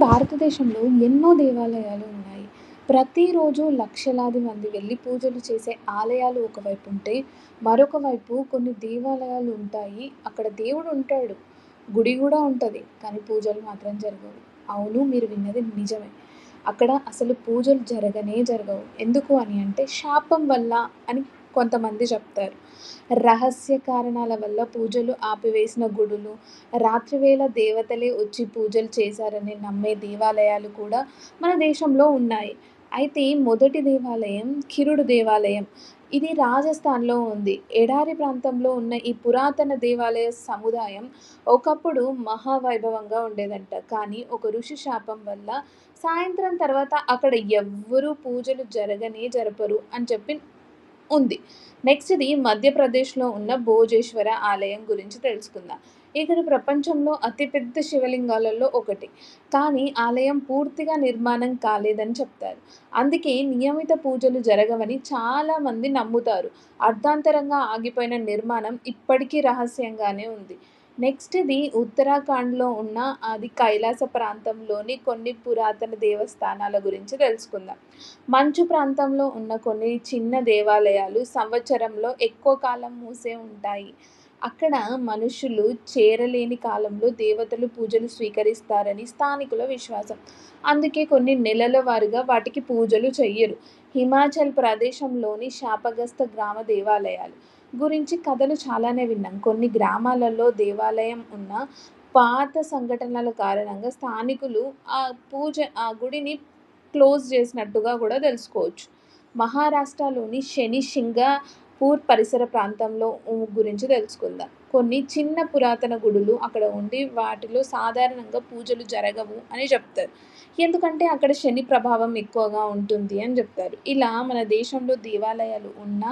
భారతదేశంలో ఎన్నో దేవాలయాలు ఉన్నాయి. ప్రతిరోజు లక్షలాది మంది వెళ్లి పూజలు చేసే ఆలయాలు ఒకవైపు ఉంటే, మరొక వైపు కొన్ని దేవాలయాలు ఉంటాయి. అక్కడ దేవుడు ఉంటాడు. గుడి గూడా ఉంటది. కానీ పూజలు మాత్రం జరగవు. అవును, మీరు విన్నది నిజమే. అక్కడ అసలు పూజలు జరగనే జరగవు. ఎందుకు అని అంటే శాపం వల్ల అని కొంతమంది చెప్తారు. రహస్య కారణాల వల్ల పూజలు ఆపివేసిన గుడులు, రాత్రివేళ దేవతలే వచ్చి పూజలు చేశారని నమ్మే దేవాలయాలు కూడా మన దేశంలో ఉన్నాయి. అయితే మొదటి దేవాలయం కిరుడు దేవాలయం. ఇది రాజస్థాన్‌లో ఉంది. ఎడారి ప్రాంతంలో ఉన్న ఈ పురాతన దేవాలయ సముదాయం ఒకప్పుడు మహావైభవంగా ఉండేదంట. కానీ ఒక ఋషి శాపం వల్ల సాయంత్రం తర్వాత అక్కడ ఎవ్వరూ పూజలు జరపరు అని చెప్పి ఉంది. నెక్స్ట్‌ది మధ్యప్రదేశ్‌లో ఉన్న భోజేశ్వర ఆలయం గురించి తెలుసుకుందాం. ఇక్కడ ప్రపంచంలో అతిపెద్ద శివలింగాలలో ఒకటి. కానీ ఆలయం పూర్తిగా నిర్మాణం కాలేదని చెప్తారు. అందుకే నియమిత పూజలు జరగవని చాలామంది నమ్ముతారు. అర్ధాంతరంగా ఆగిపోయిన నిర్మాణం ఇప్పటికీ రహస్యంగానే ఉంది. నెక్స్ట్‌ది ఉత్తరాఖండ్‌లో ఉన్న అది కైలాస ప్రాంతంలోని కొన్ని పురాతన దేవస్థానాల గురించి తెలుసుకుందాం. మంచు ప్రాంతంలో ఉన్న కొన్ని చిన్న దేవాలయాలు సంవత్సరంలో ఎక్కువ కాలం మూసే ఉంటాయి. అక్కడ మనుషులు చేరలేని కాలంలో దేవతలు పూజలు స్వీకరిస్తారని స్థానికుల విశ్వాసం. అందుకే కొన్ని నెలల వారీగా వాటికి పూజలు చెయ్యరు. హిమాచల్ ప్రదేశంలోని శాపగ్రస్త గ్రామ దేవాలయాలు గురించి కథలు చాలానే విన్నాం. కొన్ని గ్రామాలలో దేవాలయం ఉన్న పాత సంఘటనల కారణంగా స్థానికులు ఆ ఆ గుడిని క్లోజ్ చేసినట్టుగా కూడా తెలుసుకోవచ్చు. మహారాష్ట్రలోని శని సింగాపూర్ పరిసర ప్రాంతంలో గురించి తెలుసుకుందాం. కొన్ని చిన్న పురాతన గుడులు అక్కడ ఉండి వాటిలో సాధారణంగా పూజలు జరగవు అని చెప్తారు. ఎందుకంటే అక్కడ శని ప్రభావం ఎక్కువగా ఉంటుంది అని చెప్తారు. ఇలా మన దేశంలో దేవాలయాలు ఉన్నా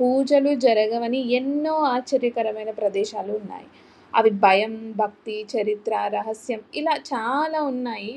పూజలు జరగవని ఎన్నో ఆశ్చర్యకరమైన ప్రదేశాలు ఉన్నాయి. అవి భయం, భక్తి, చరిత్ర, రహస్యం ఇలా చాలా ఉన్నాయి.